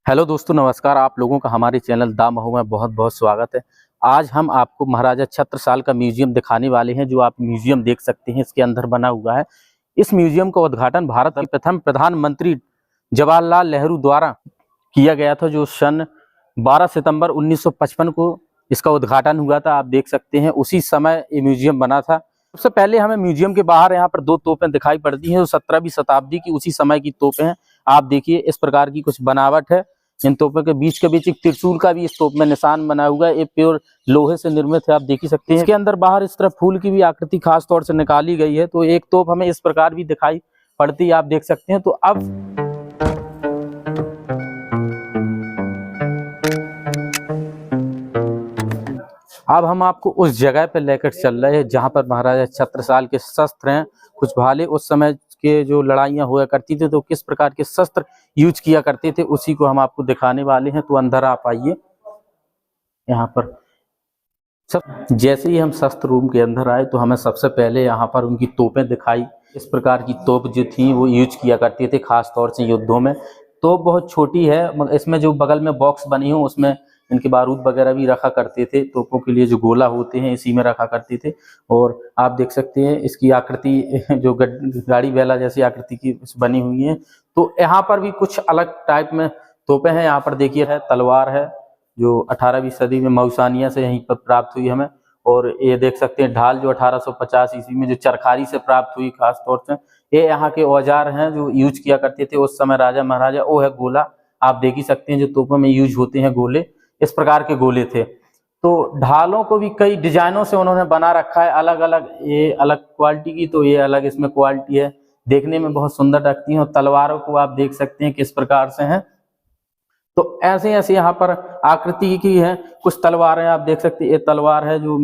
Hello दोस्तों, नमस्कार। आप लोगों का हमारे चैनल दा महू में बहुत बहुत स्वागत है। आज हम आपको महाराजा छत्रसाल का म्यूजियम दिखाने वाले हैं। जो आप म्यूजियम देख सकते हैं, इसके अंदर बना हुआ है। इस म्यूजियम का उद्घाटन भारत के प्रथम प्रधानमंत्री जवाहरलाल नेहरू द्वारा किया गया था, जो सन 12 सितंबर 1955 को इसका उद्घाटन हुआ था। आप देख सकते हैं उसी समय ये म्यूजियम बना था। सबसे पहले हमें म्यूजियम के बाहर यहाँ पर दो तोपें दिखाई पड़ती हैं, जो 17वीं शताब्दी की उसी समय की तोपें हैं। आप देखिए इस प्रकार की कुछ बनावट है। इन तोपों के बीच एक त्रिशूल का भी इस तोप में निशान बना हुआ है। ये प्योर लोहे से निर्मित है, आप देख ही सकते हैं। इसके अंदर बाहर इस तरफ फूल की भी आकृति खास तौर से निकाली गई है। तो एक तोप हमें इस प्रकार भी दिखाई पड़ती है, आप देख सकते हैं। तो अब हम आपको उस जगह पर लेकर चल रहे हैं जहां पर महाराजा छत्रसाल के शस्त्र हैं। कुछ भाले उस समय के जो लड़ाइयां हुआ करती थी, तो किस प्रकार के शस्त्र यूज किया करते थे, उसी को हम आपको दिखाने वाले हैं। तो अंदर आप आइए। यहाँ पर जैसे ही हम शस्त्र रूम के अंदर आए, तो हमें सबसे पहले यहाँ पर उनकी तोपें दिखाई। इस प्रकार की तोप जो थी वो यूज किया करती थी खास तौर से युद्धों में। तोप बहुत छोटी है, इसमें जो बगल में बॉक्स बनी हो उसमें इनके बारूद वगैरह भी रखा करते थे। तोपों के लिए जो गोला होते हैं इसी में रखा करते थे। और आप देख सकते हैं इसकी आकृति जो गाड़ी बैला जैसी आकृति की बनी हुई है। तो यहाँ पर भी कुछ अलग टाइप में तोपें हैं। यहाँ पर देखिए है तलवार है, जो 18वीं सदी में मौसानिया से यहीं पर प्राप्त हुई हमें। और ये देख सकते हैं ढाल, जो 1850 ईस्वी में जो चरखारी से प्राप्त हुई खास तौर से। ये यहाँ के औजार हैं जो यूज किया करते थे उस समय राजा महाराजा। वो है गोला, आप देख ही सकते हैं जो तोपों में यूज होते हैं गोले, इस प्रकार के गोले थे। तो ढालों को भी कई डिजाइनों से उन्होंने बना रखा है, अलग अलग। ये अलग क्वालिटी की, तो ये अलग इसमें क्वालिटी है, देखने में बहुत सुंदर लगती है। और तलवारों को आप देख सकते हैं किस प्रकार से हैं। तो ऐसे ऐसे यहाँ पर आकृति की है। कुछ तलवारें आप देख सकते हैं। ये तलवार है जो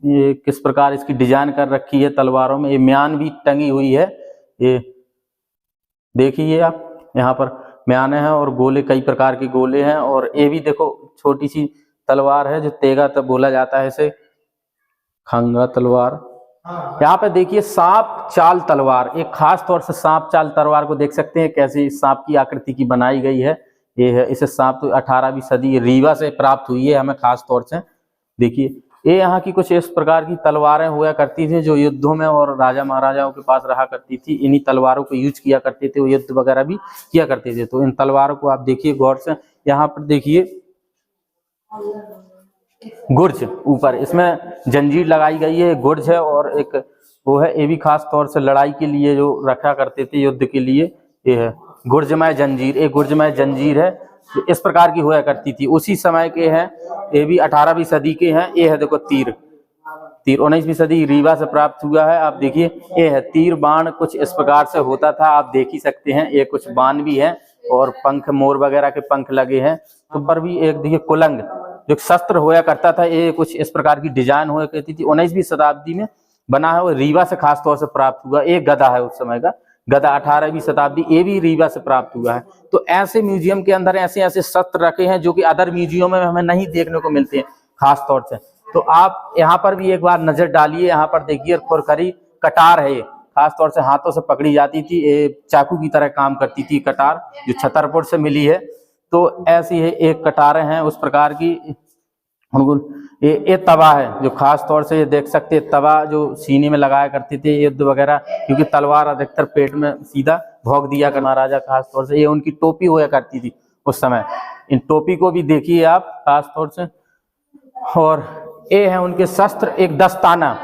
ये किस प्रकार इसकी डिजाइन कर रखी है तलवारों में। ये म्यान भी टंगी हुई है, ये देखिए आप। यहाँ पर म्याने हैं और गोले, कई प्रकार के गोले हैं। और ये भी देखो छोटी सी तलवार है जो तेगा तब बोला जाता है इसे, खंगा तलवार। यहाँ पे देखिए सांप चाल तलवार, एक खास तौर से सांप चाल तलवार को देख सकते हैं कैसी सांप की आकृति की बनाई गई है। ये है इसे सांप, तो 18वीं सदी रीवा से प्राप्त हुई है हमें खास तौर से। देखिए ये यहाँ की कुछ इस प्रकार की तलवारें हुआ करती थी जो युद्धों में और राजा महाराजाओं के पास रहा करती थी। इन्हीं तलवारों को यूज किया करते थे, वो युद्ध वगैरह भी किया करते थे। तो इन तलवारों को आप देखिए गौर से। यहाँ पर देखिए गुर्ज, ऊपर इसमें जंजीर लगाई गई है, गुर्ज है। और एक वो है, ये भी खास तौर से लड़ाई के लिए जो रखा करते थे युद्ध के लिए। ये है गुर्जमय जंजीर, एक गुर्जमय जंजीर है, इस प्रकार की हुआ करती थी, उसी समय के हैं। ये भी 18वीं सदी के हैं। ये है देखो तीर, 19वीं सदी रीवा से प्राप्त हुआ है। आप देखिए ये है तीर बाण, कुछ इस प्रकार से होता था, आप देख ही सकते हैं। ये कुछ बाण भी है और पंख, मोर वगैरह के पंख लगे हैं। तो पर भी एक देखिए कुलंग जो शस्त्र होया करता था, ये कुछ इस प्रकार की डिजाइन हुआ करती थी। 19वीं शताब्दी में बना है, वो रीवा से खास तौर से प्राप्त हुआ। एक गदा है उस समय का, गदा 18वीं शताब्दी, ये भी रीवा से प्राप्त हुआ है। तो ऐसे म्यूजियम के अंदर ऐसे ऐसे शस्त्र रखे हैं जो कि अदर म्यूजियम में हमें नहीं देखने को मिलते हैं खास तौर से। तो आप यहाँ पर भी एक बार नजर डालिए। यहाँ पर देखिए खुरखरी कटार है, खास तौर से हाथों से पकड़ी जाती थी, ये चाकू की तरह काम करती थी कटार, जो छतरपुर से मिली है। तो ऐसी है एक कटारें हैं उस प्रकार की। ये तवा है जो खास तौर से ये देख सकते हैं, तवा जो सीने में लगाया करते थे युद्ध वगैरह, क्योंकि तलवार अधिकतर पेट में सीधा भोंक दिया कर महाराजा खास तौर से। ये उनकी टोपी हुआ करती थी उस समय। इन टोपी को भी देखिए आप खास तौर से। और ये है उनके शस्त्र, एक दस्ताना।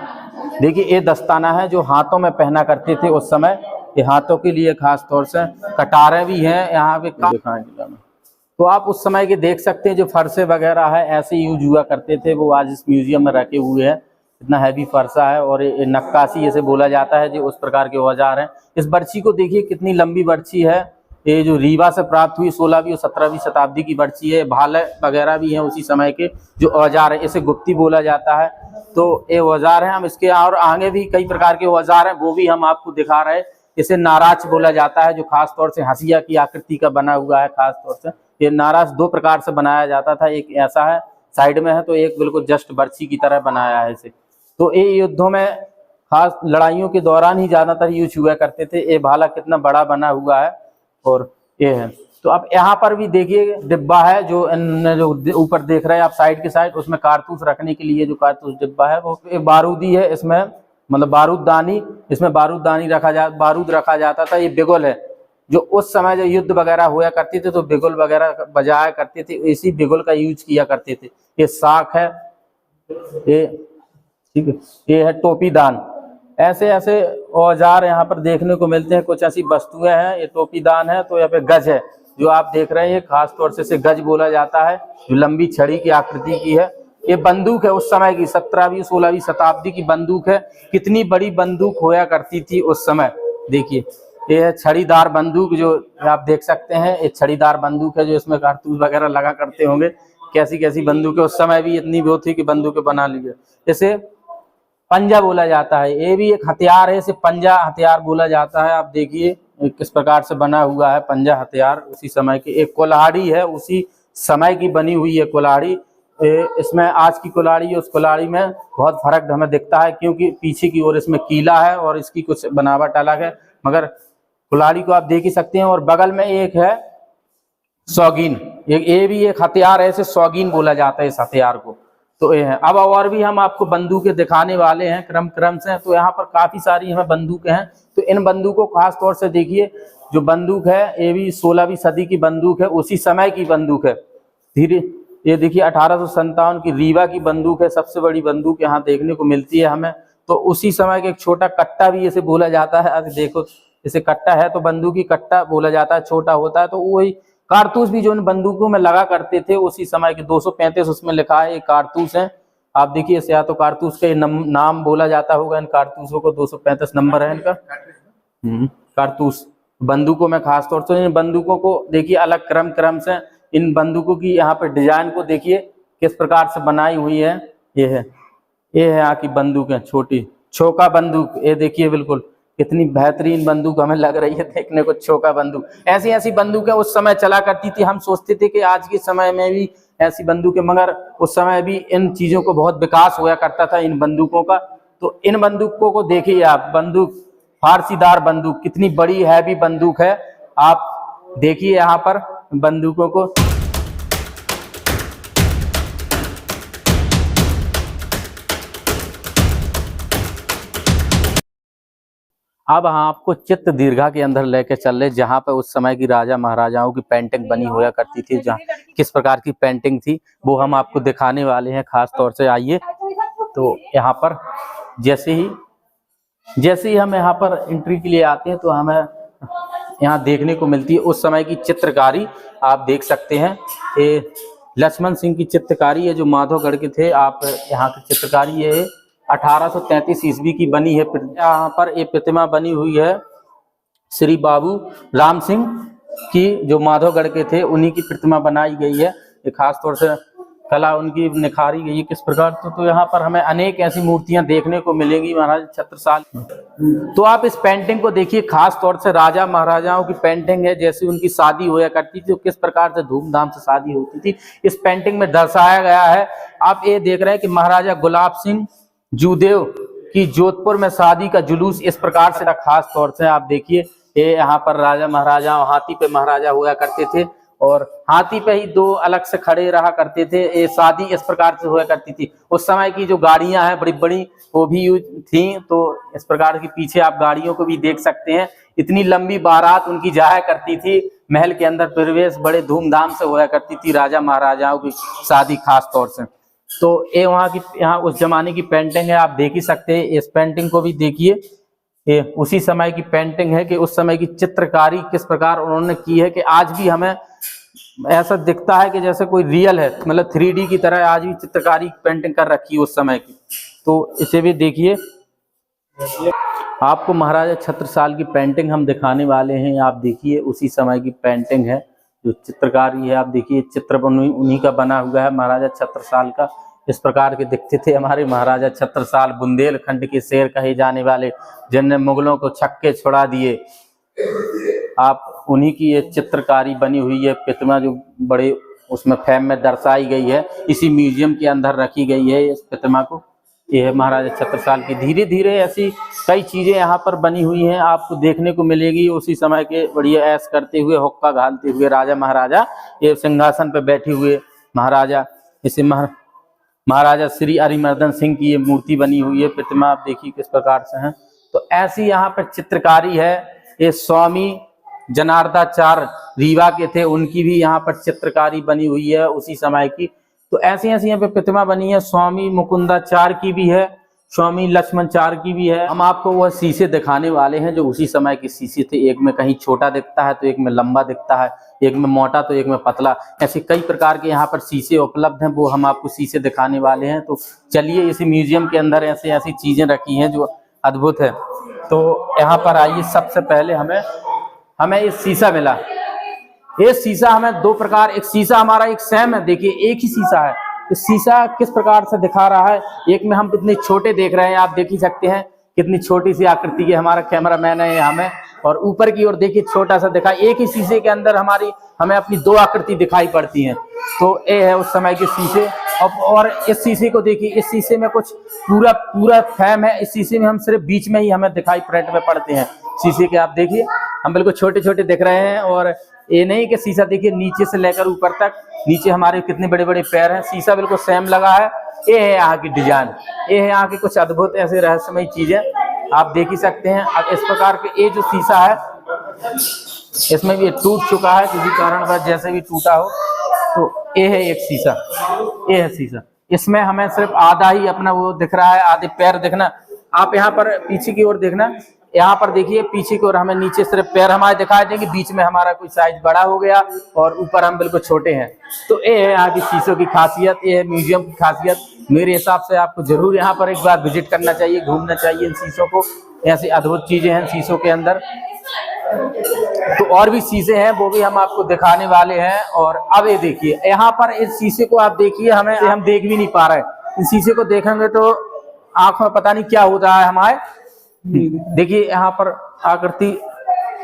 देखिए ये दस्ताना है जो हाथों में पहना करते थे उस समय। ये हाथों के लिए खास तौर से। कटारें भी हैं यहाँ पे तो आप उस समय के देख सकते हैं। जो फरसे वगैरह है ऐसे यूज हुआ करते थे, वो आज इस म्यूजियम में रखे हुए हैं। इतना हैवी फरसा है और ये नक्काशी ऐसे बोला जाता है, जो उस प्रकार के औजार हैं। इस बर्छी को देखिए कितनी लंबी बर्छी है। ये जो रीवा से प्राप्त हुई 16वीं और 17वीं शताब्दी की बर्छी है। भाले वगैरह भी हैं उसी समय के जो औजार है, इसे गुप्ती बोला जाता है। तो ये औजार है। हम इसके और आगे भी कई प्रकार के औजार हैं, वो भी हम आपको दिखा रहे हैं। इसे नाराज बोला जाता है, जो खास तौर से हंसिया की आकृति का बना हुआ है खास तौर से। ये नाराज दो प्रकार से बनाया जाता था, एक ऐसा है साइड में है, तो एक बिल्कुल जस्ट बर्छी की तरह बनाया है इसे। तो ये युद्धों में खास लड़ाइयों के दौरान ही ज्यादातर यूज हुआ करते थे। ये भाला कितना बड़ा बना हुआ है और ये है। तो अब यहाँ पर भी देखिए डिब्बा है, जो ऊपर देख रहे हैं आप साइड की साइड, उसमें कारतूस रखने के लिए जो कारतूस डिब्बा है वो बारूदी है। इसमें मतलब बारूददानी, इसमें बारूददानी बारूद रखा जाता था। ये बिगुल है, जो उस समय जो युद्ध वगैरह हुआ करते थे तो बिगुल वगैरह बजाया करते थे, इसी बिगुल का यूज किया करते थे। ये साख है, ये ठीक है, ये है टोपीदान। ऐसे ऐसे औजार यहाँ पर देखने को मिलते हैं, कुछ ऐसी वस्तुएं हैं। ये टोपीदान है। तो यहाँ पे गज है जो आप देख रहे हैं, ये खास तौर से इसे गज बोला जाता है, जो लंबी छड़ी की आकृति की है। ये बंदूक है उस समय की, 17वीं 16वीं शताब्दी की बंदूक है। कितनी बड़ी बंदूक होया करती थी उस समय। देखिए ये है छड़ीदार बंदूक, जो आप देख सकते हैं। ये छड़ीदार बंदूक है जो इसमें कारतूस वगैरह लगा करते होंगे। कैसी कैसी बंदूकें उस समय भी इतनी वो थी कि बंदूकें बना ली है। जैसे पंजा बोला जाता है, ये भी एक हथियार है, इसे पंजा हथियार बोला जाता है। आप देखिए किस प्रकार से बना हुआ है पंजा हथियार उसी समय की। एक कुल्हाड़ी है, उसी समय की बनी हुई है कुल्हाड़ी। इसमें आज की कुल्हाड़ी उस कुल्हाड़ी में बहुत फर्क हमें दिखता है, क्योंकि पीछे की ओर इसमें कीला है और इसकी कुछ बनावट अलग है, मगर कुल्हाड़ी को आप देख ही सकते हैं। और बगल में एक है सौगीन, ये भी एक हथियार है, इसे सौगीन बोला जाता है इस हथियार को। तो ये है। अब और भी हम आपको बंदूकें दिखाने वाले हैं क्रम से। तो यहाँ पर काफी सारी हमें बंदूकें हैं। तो इन बंदूकों को खास तौर से देखिए, जो बंदूक है ये भी 16वीं सदी की बंदूक है, उसी समय की बंदूक है। धीरे ये देखिए 1857 की रीवा की बंदूक है, सबसे बड़ी बंदूक यहाँ देखने को मिलती है हमें। तो उसी समय के एक छोटा कट्टा भी इसे बोला जाता है। अब देखो इसे कट्टा है तो बंदूक ही कट्टा बोला जाता है, छोटा होता है। तो वही कारतूस भी जो इन बंदूकों में लगा करते थे उसी समय के 235 उसमें लिखा है, ये कारतूस है। आप देखिए इसे या तो कारतूस के नाम बोला जाता होगा इन कारतूसों को, 235 नंबर है इनका। कारतूस बंदूकों में खास तौर से इन बंदूकों को देखिए अलग क्रम से इन बंदूकों की यहाँ पे डिजाइन को देखिए किस प्रकार से बनाई हुई है। ये है यहाँ की बंदूकें, छोटी छोका बंदूक। ये देखिए बिल्कुल कितनी बेहतरीन बंदूक हमें लग रही है देखने को, छोका बंदूक। ऐसी ऐसी बंदूकें उस समय चला करती थी। हम सोचते थे कि आज के समय में भी ऐसी बंदूकें, मगर उस समय भी इन चीजों को बहुत विकास हुआ करता था इन बंदूकों का। तो इन बंदूकों को देखिए आप, बंदूक फारसीदार बंदूक, कितनी बड़ी हैवी बंदूक है। आप देखिए यहाँ पर बंदूकों को। अब हाँ आपको चित्र दीर्घा के अंदर लेके चल रहे, जहाँ पे उस समय की राजा महाराजाओं की पेंटिंग बनी हुआ करती थी, जहाँ किस प्रकार की पेंटिंग थी वो हम आपको दिखाने वाले हैं खास तौर से। आइए, तो यहाँ पर जैसे ही हम यहाँ पर एंट्री के लिए आते हैं तो हमें यहाँ देखने को मिलती है उस समय की चित्रकारी। आप देख सकते हैं ये लक्ष्मण सिंह की चित्रकारी है, जो माधवगढ़ के थे। आप यहाँ की चित्रकारी है 1833 ईस्वी की बनी है। यहाँ पर एक प्रतिमा बनी हुई है श्री बाबू राम सिंह की, जो माधवगढ़ के थे, उन्हीं की प्रतिमा बनाई गई है। ये खास तौर से कला उनकी निखारी गई है किस प्रकार। तो यहाँ पर हमें अनेक ऐसी मूर्तियां देखने को मिलेंगी महाराज छत्रसाल। तो आप इस पेंटिंग को देखिए, खास तौर से राजा महाराजाओं की पेंटिंग है। जैसे उनकी शादी होया करती थी, तो किस प्रकार से धूमधाम से शादी होती थी इस पेंटिंग में दर्शाया गया है। आप ये देख रहे हैं कि महाराजा गुलाब सिंह जूदेव की जोधपुर में शादी का जुलूस इस प्रकार से। खास तौर से आप देखिए, ये यहाँ पर राजा महाराजा हाथी पे महाराजा हुआ करते थे, और हाथी पे ही दो अलग से खड़े रहा करते थे। ये शादी इस प्रकार से हुआ करती थी। उस समय की जो गाड़ियां हैं बड़ी बड़ी, वो भी यूज थी। तो इस प्रकार की पीछे आप गाड़ियों को भी देख सकते हैं। इतनी लंबी बारात उनकी जाया करती थी, महल के अंदर प्रवेश बड़े धूमधाम से हुआ करती थी राजा महाराजाओं की शादी खास तौर से। तो ये वहाँ की, यहाँ उस जमाने की पेंटिंग है, आप देख ही सकते हैं। इस पेंटिंग को भी देखिए, ये उसी समय की पेंटिंग है कि उस समय की चित्रकारी किस प्रकार उन्होंने की है, कि आज भी हमें ऐसा दिखता है कि जैसे कोई रियल है, मतलब 3D की तरह आज भी चित्रकारी पेंटिंग कर रखी है उस समय की। तो इसे भी देखिए। आपको महाराजा छत्रसाल की पेंटिंग हम दिखाने वाले हैं। आप देखिए उसी समय की पेंटिंग है, जो चित्रकारी है। आप देखिए चित्र उन्हीं का बना हुआ है, महाराजा छत्रसाल का। इस प्रकार के दिखते थे हमारे महाराजा छत्रसाल, बुंदेलखंड के शेर कहे जाने वाले, जिनने मुगलों को छक्के छुड़ा दिए। आप उन्हीं की ये चित्रकारी बनी हुई है प्रतिमा, जो बड़े उसमें फ्रेम में दर्शाई गई है। इसी म्यूजियम के अंदर रखी गई है इस प्रतिमा को। ये है महाराजा छत्रसाल की। धीरे धीरे ऐसी कई चीजें यहाँ पर बनी हुई हैं, आपको देखने को मिलेगी। उसी समय के बढ़िया ऐश करते हुए, हुक्का घालते हुए राजा महाराजा, ये सिंहासन पर बैठे हुए महाराजा, इसे महाराजा श्री अरिमर्दन सिंह की ये मूर्ति बनी हुई है, प्रतिमा आप देखिए किस प्रकार से है। तो ऐसी यहाँ पर चित्रकारी है। ये स्वामी जनार्दनाचार्य रीवा के थे, उनकी भी यहाँ पर चित्रकारी बनी हुई है उसी समय की। तो ऐसी ऐसी यहाँ पे प्रतिमा बनी है। स्वामी मुकुंदाचार्य की भी है, स्वामी लक्ष्मणाचार्य की भी है। हम आपको वह शीशे दिखाने वाले हैं जो उसी समय के शीशे थे। एक में कहीं छोटा दिखता है तो एक में लंबा दिखता है, एक में मोटा तो एक में पतला, ऐसे कई प्रकार के यहाँ पर शीशे उपलब्ध हैं, वो हम आपको शीशे दिखाने वाले हैं। तो चलिए, इस म्यूजियम के अंदर ऐसी ऐसी चीजें रखी हैं जो अद्भुत है। तो यहाँ पर आइए, सबसे पहले हमें ये शीशा मिला। ये शीशा हमें दो प्रकार, एक शीशा हमारा एक सेम है, देखिए एक ही शीशा है। इस शीशा किस प्रकार से दिखा रहा है, एक में हम कितने छोटे देख रहे हैं, आप देख ही सकते हैं कितनी छोटी सी आकृति के हमारा कैमरामैन है हमें, और ऊपर की ओर देखिए छोटा सा दिखा। एक ही शीशे के अंदर हमें अपनी दो आकृति दिखाई पड़ती हैं। तो ये है उस समय के शीशे। और इस शीशे को देखिए, इस शीशे में कुछ पूरा फैम है। इस शीशे में हम सिर्फ बीच में ही हमें दिखाई फ्रंट में पड़ते हैं शीशे के। आप देखिए हम बिल्कुल छोटे छोटे दिख रहे हैं। और ये नहीं कि शीशा देखिए नीचे से लेकर ऊपर तक, नीचे हमारे कितने बड़े बड़े पैर हैं, शीशा बिल्कुल सेम लगा है। ये है यहाँ की डिजाइन, ये है यहाँ की कुछ अद्भुत ऐसे रहस्यमय चीजें आप देख ही सकते हैं। अब इस प्रकार के ये जो शीशा है, इसमें भी टूट चुका है किसी कारण, जैसे भी टूटा हो। तो ये है एक शीशा, ये है शीशा। इसमें हमें सिर्फ आधा ही अपना वो दिख रहा है, आधे पैर दिखना। आप यहाँ पर पीछे की ओर देखना, यहाँ पर देखिए पीछे की ओर हमें नीचे सिर्फ पैर हमारे दिखाई देंगे, बीच में हमारा कोई साइज बड़ा हो गया और ऊपर हम बिल्कुल छोटे हैं। तो ये है यहाँ की शीशों की खासियत, ये है म्यूजियम की खासियत। मेरे हिसाब से आपको जरूर यहाँ पर एक बार विजिट करना चाहिए, घूमना चाहिए इन शीशों को। ऐसी अद्भुत चीजें हैं शीशों के अंदर। तो और भी शीशे हैं, वो भी हम आपको दिखाने वाले हैं। और अब ये देखिए यहाँ पर इस शीशे को आप देखिए, हम देख भी नहीं पा रहे। इस शीशे को देखेंगे तो आंख में पता नहीं क्या होता है हमारे। देखिए यहाँ पर आकृति,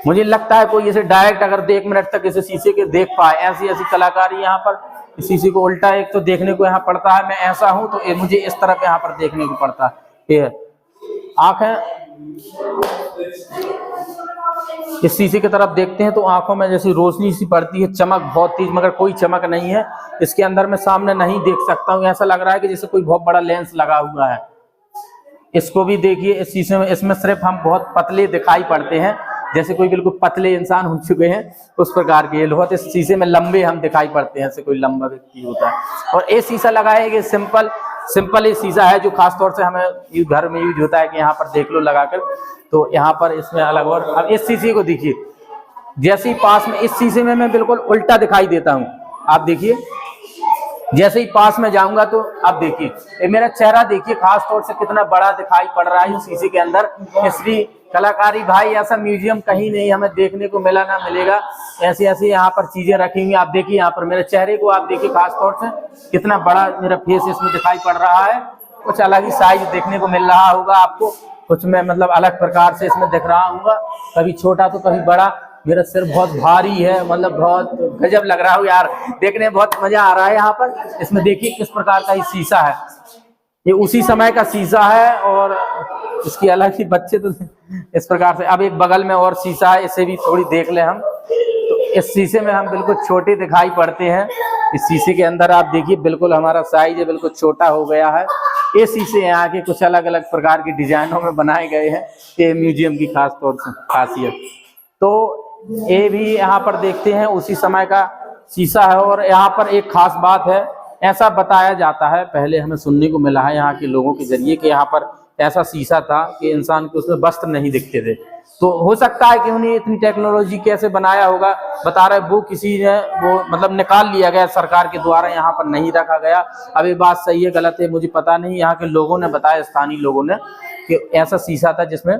मुझे लगता है कोई इसे डायरेक्ट अगर 1 मिनट तक इसे शीशे के देख पाए, ऐसी ऐसी कलाकारी यहाँ पर। इस शीशे को उल्टा एक तो देखने को यहाँ पड़ता है, मैं ऐसा हूं तो मुझे इस तरफ यहाँ पर देखने को पड़ता है। ये आंखें इस शीशे की तरफ देखते हैं तो आंखों में जैसी रोशनी सी पड़ती है, चमक बहुत तेज, मगर कोई चमक नहीं है इसके अंदर। मैं सामने नहीं देख सकता हूँ, ऐसा लग रहा है कि जैसे कोई बहुत बड़ा लेंस लगा हुआ है। इसको भी देखिए, इस शीशे में, इसमें सिर्फ हम बहुत पतले दिखाई पड़ते हैं, जैसे कोई बिल्कुल पतले इंसान हो चुके हैं उस प्रकार के लोग। इस शीशे में लंबे हम दिखाई पड़ते हैं, जैसे कोई लंबा व्यक्ति होता है। और ये शीशा लगाया कि सिंपल ये शीशा है जो खासतौर से हमें घर में यूज होता है कि यहाँ पर देख लो लगाकर। तो यहाँ पर इसमें अलग। और अब इस शीशे को देखिए, जैसे ही पास में, इस शीशे में मैं बिल्कुल उल्टा दिखाई देता हूँ। आप देखिए जैसे ही पास में जाऊंगा तो आप देखिए ये मेरा चेहरा देखिए खास तौर से कितना बड़ा दिखाई पड़ रहा है इस शीशे के अंदर। इसलिए कलाकारी भाई, ऐसा म्यूजियम कहीं नहीं हमें देखने को मिला, ना मिलेगा। ऐसी ऐसी यहाँ पर चीजें रखी हुई। आप देखिए यहाँ पर मेरे चेहरे को आप देखिए खास तौर से कितना बड़ा मेरा फेस इसमें दिखाई पड़ रहा है। कुछ अलग ही साइज देखने को मिल रहा होगा आपको, कुछ में मतलब अलग प्रकार से इसमें दिख रहा होगा, कभी छोटा तो कभी बड़ा। मेरा सिर बहुत भारी है, मतलब बहुत गजब लग रहा हो यार, देखने में बहुत मजा आ रहा है यहाँ पर। इसमें देखिए किस प्रकार का ये शीशा है, ये उसी समय का शीशा है और इसकी अलग ही बच्चे तो इस प्रकार से। अब एक बगल में और शीशा है, इसे भी थोड़ी देख ले हम। तो इस शीशे में हम बिल्कुल छोटे दिखाई पड़ते हैं। इस शीशे के अंदर आप देखिए बिल्कुल हमारा साइज है बिल्कुल छोटा हो गया है। ये शीशे यहाँ के कुछ अलग अलग प्रकार की डिजाइनों में बनाए गए हैं, ये म्यूजियम की खास तौर से खासियत। तो ये भी यहाँ पर देखते हैं उसी समय का शीशा है। और यहाँ पर एक खास बात है, ऐसा बताया जाता है, पहले हमें सुनने को मिला है यहाँ के लोगों के जरिए कि यहाँ पर ऐसा शीशा था कि इंसान को उसमें वस्त्र नहीं दिखते थे। तो हो सकता है कि उन्हें इतनी टेक्नोलॉजी कैसे बनाया होगा, बता रहे वो किसी ने वो मतलब निकाल लिया गया सरकार के द्वारा, यहाँ पर नहीं रखा गया। अब ये बात सही है गलत है मुझे पता नहीं, यहाँ के लोगों ने बताया, स्थानीय लोगों ने, कि ऐसा शीशा था जिसमें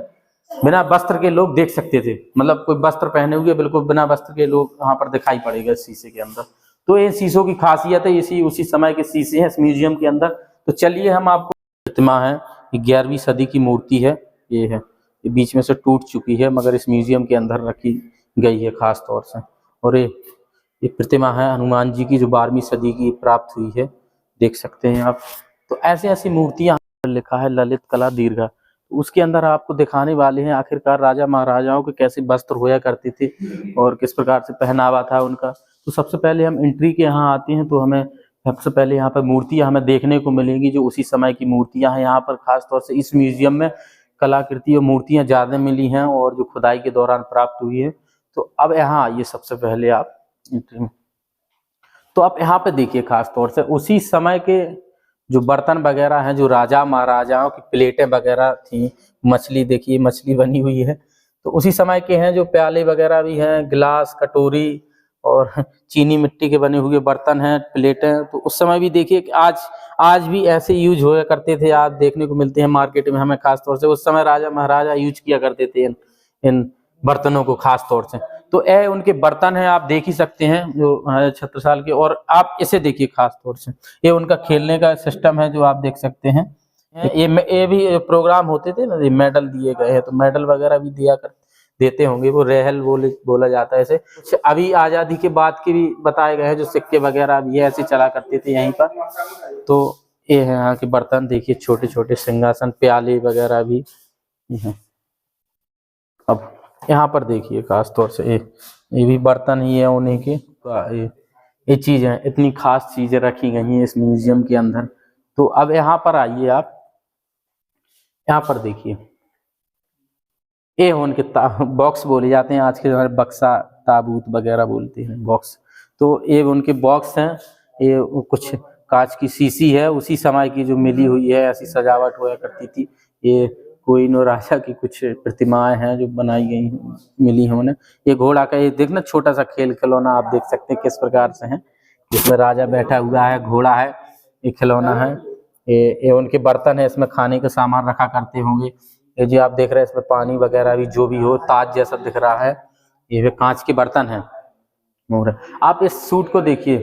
बिना वस्त्र के लोग देख सकते थे, मतलब कोई वस्त्र पहने हुए बिल्कुल बिना वस्त्र के लोग यहाँ पर दिखाई पड़ेगा इस शीशे के अंदर। तो ये शीशों की खासियत है, इसी उसी समय के शीशे हैं इस म्यूजियम के अंदर। तो चलिए हम आपको, प्रतिमा है 11वीं सदी की मूर्ति है, ये है, ये बीच में से टूट चुकी है मगर इस म्यूजियम के अंदर रखी गई है खास तौर से। और ये प्रतिमा है हनुमान जी की जो 12वीं सदी की प्राप्त हुई है, देख सकते हैं आप। तो ऐसी ऐसी मूर्तियां लिखा है ललित कला दीर्घा। उसके अंदर आपको दिखाने वाले हैं आखिरकार राजा महाराजाओं के कैसे वस्त्र होया करते थे और किस प्रकार से पहनावा था उनका। तो सबसे पहले हम एंट्री के यहाँ आते हैं तो हमें सबसे पहले यहाँ पर मूर्तियां हमें देखने को मिलेंगी जो उसी समय की मूर्तियां हैं। यहाँ पर खास तौर से इस म्यूजियम में कलाकृति और मूर्तियां ज्यादा मिली हैं और जो खुदाई के दौरान प्राप्त हुई है। तो अब यहाँ आइए सबसे पहले आप एंट्री में, तो आप यहाँ पे देखिए खास तौर से उसी समय के जो बर्तन वगैरह हैं, जो राजा महाराजाओं की प्लेटें वगैरह थी, मछली देखिए मछली बनी हुई है, तो उसी समय के हैं। जो प्याले वगैरह भी हैं, गिलास कटोरी और चीनी मिट्टी के बने हुए बर्तन हैं, प्लेटें, तो उस समय भी देखिए कि आज भी ऐसे यूज होया करते थे। आज देखने को मिलते हैं मार्केट में हमें खास तौर से। उस समय राजा महाराजा यूज किया करते थे इन बर्तनों को खास तौर से। तो ये उनके बर्तन हैं, आप देख ही सकते हैं जो छत्रसाल के। और आप इसे देखिए खास तौर से, ये उनका खेलने का सिस्टम है जो आप देख सकते हैं। ये भी प्रोग्राम होते थे ना, ये मेडल दिए गए हैं, तो मेडल वगैरह भी देते होंगे। वो रेहल बोला जाता है इसे। अभी आजादी के बाद के भी बताए गए हैं, जो सिक्के वगैरह भी ऐसे चला करते थे यहीं पर। तो ये है यहाँ के बर्तन, देखिए छोटे छोटे सिंहासन, प्याले वगैरह भी हैं। अब यहाँ पर देखिए खास तौर से ये भी बर्तन ही है उन्हीं के। ये चीजें, इतनी खास चीजें रखी गई हैं इस म्यूजियम के अंदर। तो अब यहाँ पर आइए आप, यहाँ पर देखिए ये उनके बॉक्स बोले जाते हैं, आज के जमाने बक्सा ताबूत वगैरह बोलते हैं बॉक्स। तो ये उनके बॉक्स हैं। ये कुछ कांच की शीशी है, उसी समय की जो मिली हुई है, ऐसी सजावट होया करती थी। ये कोई नो राजा की कुछ प्रतिमाएं हैं जो बनाई गई मिली हैं उन्हें। ये घोड़ा का, ये देखना छोटा सा खेल खिलौना आप देख सकते हैं किस प्रकार से है, जिसमें राजा बैठा हुआ है, घोड़ा है, ये खिलौना है। ये उनके बर्तन है, इसमें खाने का सामान रखा करते होंगे। ये जो आप देख रहे हैं इसमें पानी वगैरह भी जो भी हो, ताज जैसा दिख रहा है, ये कांच के बर्तन है। आप इस सूट को देखिए,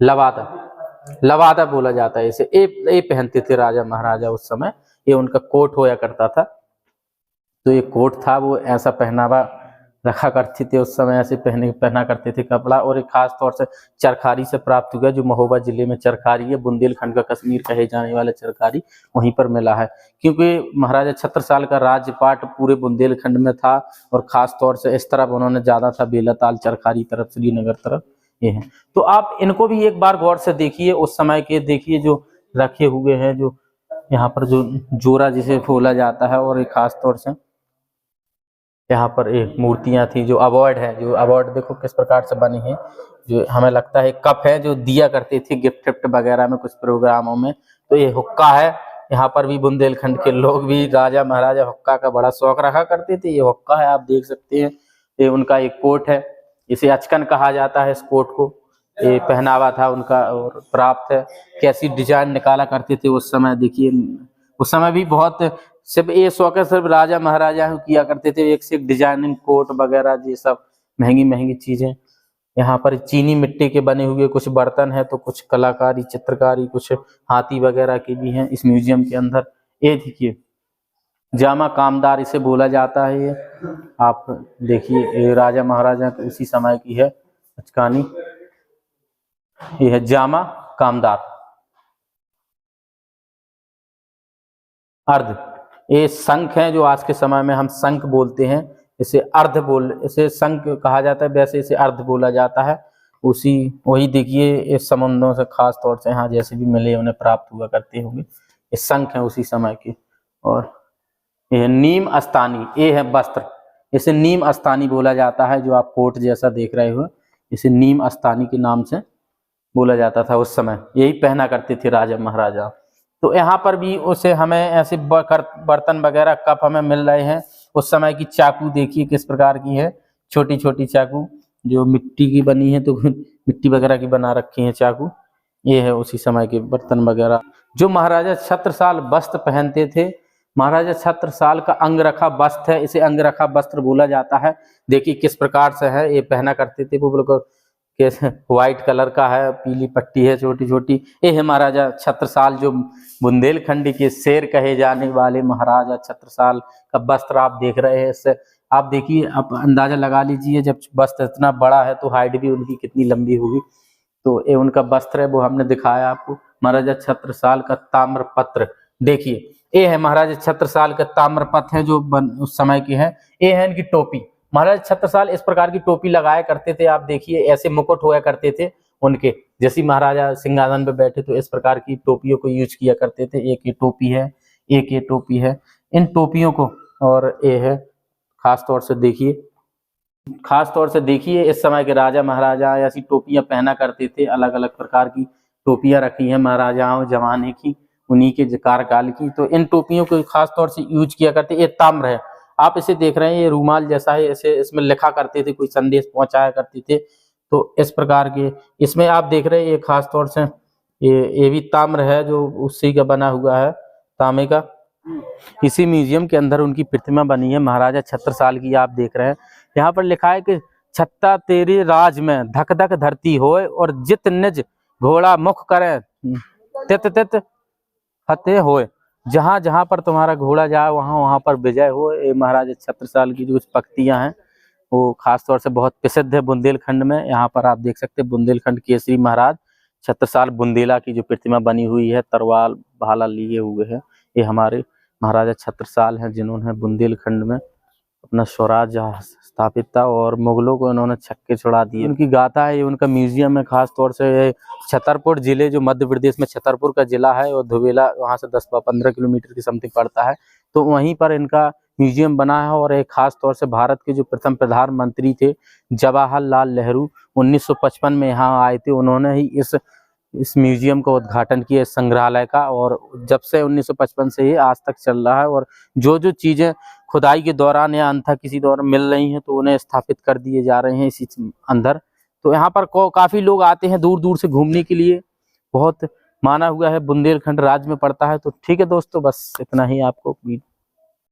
लवादा बोला जाता है इसे। ये पहनते थे राजा महाराजा उस समय। ये उनका कोट होया करता था, तो ये कोट था, वो ऐसा पहनावा रखा करते थे उस समय, ऐसे पहना करते थे कपड़ा। और एक खास तौर से चरखारी से प्राप्त हुआ, जो महोबा जिले में चरखारी है, बुंदेलखंड का कश्मीर कहे जाने वाला चरखारी वहीं पर मिला है। क्योंकि महाराजा छत्रसाल का राज्यपाट पूरे बुंदेलखंड में था और खास तौर से इस तरफ उन्होंने ज्यादा था, बेलाताल चरखारी तरफ, श्रीनगर तरफ ये है। तो आप इनको भी एक बार गौर से देखिए, उस समय के देखिए जो रखे हुए हैं, जो यहाँ पर जो जोरा जिसे बोला जाता है। और एक खास तौर से यहाँ पर एक मूर्तियां थी, जो अवार्ड है, जो अवार्ड देखो किस प्रकार से बनी है। जो हमें लगता है कप है, जो दिया करते थे गिफ्ट वगैरह में कुछ प्रोग्रामों में। तो ये हुक्का है, यहाँ पर भी बुंदेलखंड के लोग भी, राजा महाराजा हुक्का का बड़ा शौक रखा करते थे। ये हुक्का है, आप देख सकते हैं। ये उनका एक कोट है, इसे अचकन कहा जाता है इस कोट को। ये पहनावा था उनका और प्राप्त है। कैसी डिजाइन निकाला करते थे उस समय, देखिए उस समय भी बहुत, सिर्फ ये शौक है सिर्फ राजा महाराजा किया करते थे, एक से एक डिजाइनिंग कोट वगैरह, ये सब महंगी चीजें। यहाँ पर चीनी मिट्टी के बने हुए कुछ बर्तन है, तो कुछ कलाकारी, चित्रकारी, कुछ हाथी वगैरह की भी हैं इस म्यूजियम के अंदर। ये देखिए जामा कामदार इसे बोला जाता है। ये आप देखिए, ये राजा महाराजा उसी समय की है अचकानी। ये है जामा कामदार। अर्ध, ये शंख है, जो आज के समय में हम शंख बोलते हैं, इसे शंख कहा जाता है, वैसे इसे अर्ध बोला जाता है। वही देखिए इस समुद्रों से खास तौर से यहाँ जैसे भी मिले उन्हें प्राप्त हुआ करते होंगे, ये शंख है उसी समय के। और ये नीम अस्तानी, ये है वस्त्र, इसे नीम अस्तानी बोला जाता है। जो आप कोट जैसा देख रहे हो, इसे नीम अस्तानी के नाम से बोला जाता था उस समय, यही पहना करते थे राजा महाराजा। तो यहाँ पर भी उसे हमें ऐसे बर्तन वगैरह कप हमें मिल रहे हैं। उस समय की चाकू देखिए किस प्रकार की है, छोटी छोटी चाकू जो मिट्टी की बनी है, तो मिट्टी वगैरह की बना रखी है चाकू। ये है उसी समय के बर्तन वगैरह। जो महाराजा छत्रसाल वस्त्र पहनते थे, महाराजा छत्रसाल का अंगरखा वस्त्र है, इसे अंगरखा वस्त्र बोला जाता है। देखिए किस प्रकार से है, ये पहना करते थे वो बिल्कुल व्हाइट कलर का है, पीली पट्टी है छोटी छोटी। ये है महाराजा छत्रसाल, जो बुंदेलखंड के शेर कहे जाने वाले महाराजा छत्रसाल का वस्त्र आप देख रहे हैं। इससे आप देखिए, आप अंदाजा लगा लीजिए, जब वस्त्र इतना बड़ा है तो हाइट भी उनकी कितनी लंबी होगी। तो ये उनका वस्त्र है, वो हमने दिखाया आपको। महाराजा छत्रसाल का ताम्रपत्र, देखिए ये है महाराजा छत्रसाल के ताम्रपत्र है जो उस समय के हैं। ये है इनकी टोपी। महाराजा छत्रसाल इस प्रकार की टोपी लगाया करते थे। आप देखिए ऐसे मुकुट होया करते थे उनके, जैसे महाराजा सिंहासन पे बैठे तो इस प्रकार की टोपियों को यूज किया करते थे। एक ये टोपी है, एक ये टोपी है। इन टोपियों को, और ये है खास तौर से देखिए इस समय के राजा महाराजा ऐसी टोपियां पहना करते थे। अलग अलग प्रकार की टोपियां रखी हैं महाराजाओं जमाने की, उन्हीं के कार्यकाल की। तो इन टोपियों को खास तौर से यूज किया करते। ये ताम्र है, आप इसे देख रहे हैं, ये रूमाल जैसा है। इसे इसमें लिखा करते थे, कोई संदेश पहुंचाया करते थे। तो इस प्रकार के इसमें आप देख रहे हैं, ये खास तौर से ये भी ताम्र है जो उसी का बना हुआ है, तांबे का। इसी म्यूजियम के अंदर उनकी प्रतिमा बनी है महाराजा छत्रसाल की, आप देख रहे हैं। यहाँ पर लिखा है कि छत्ता तेरे राज में धक धक धरती होए, और जित निज घोड़ा मुख करे तित तित फतेह होए। जहां जहां पर तुम्हारा घोड़ा जाए वहां वहां पर विजय हो। ये महाराजा छत्रसाल की जो पंक्तियां हैं वो खास तौर से बहुत प्रसिद्ध है बुंदेलखंड में। यहाँ पर आप देख सकते हैं बुंदेलखंड केसरी महाराज छत्रसाल बुंदेला की जो प्रतिमा बनी हुई है, तरवाल भाला लिए हुए है। ये हमारे महाराजा छत्रसाल हैं जिन्होंने बुंदेलखंड में अपना स्वराज स्थापित था और मुगलों को इन्होंने छक्के छुड़ा दिए। उनकी गाथा है, ये उनका म्यूजियम है। खास तौर से छतरपुर जिले जो मध्य प्रदेश में छतरपुर का जिला है, और धुबेला वहाँ से 10-15 किलोमीटर की समथिंग पड़ता है। तो वहीं पर इनका म्यूजियम बना है। और एक खास तौर से भारत के जो प्रथम प्रधानमंत्री थे जवाहरलाल नेहरू 1955 में यहाँ आए थे। उन्होंने ही इस म्यूजियम का उद्घाटन किया, इस संग्रहालय का। और जब से 1955 से ही आज तक चल रहा है। और जो जो चीजें खुदाई के दौरान या अन्यथा किसी दौरान मिल रही हैं तो उन्हें स्थापित कर दिए जा रहे हैं इसी अंदर। तो यहाँ पर काफी लोग आते हैं दूर दूर से घूमने के लिए। बहुत माना हुआ है, बुंदेलखंड राज्य में पड़ता है। तो ठीक है दोस्तों, बस इतना ही आपको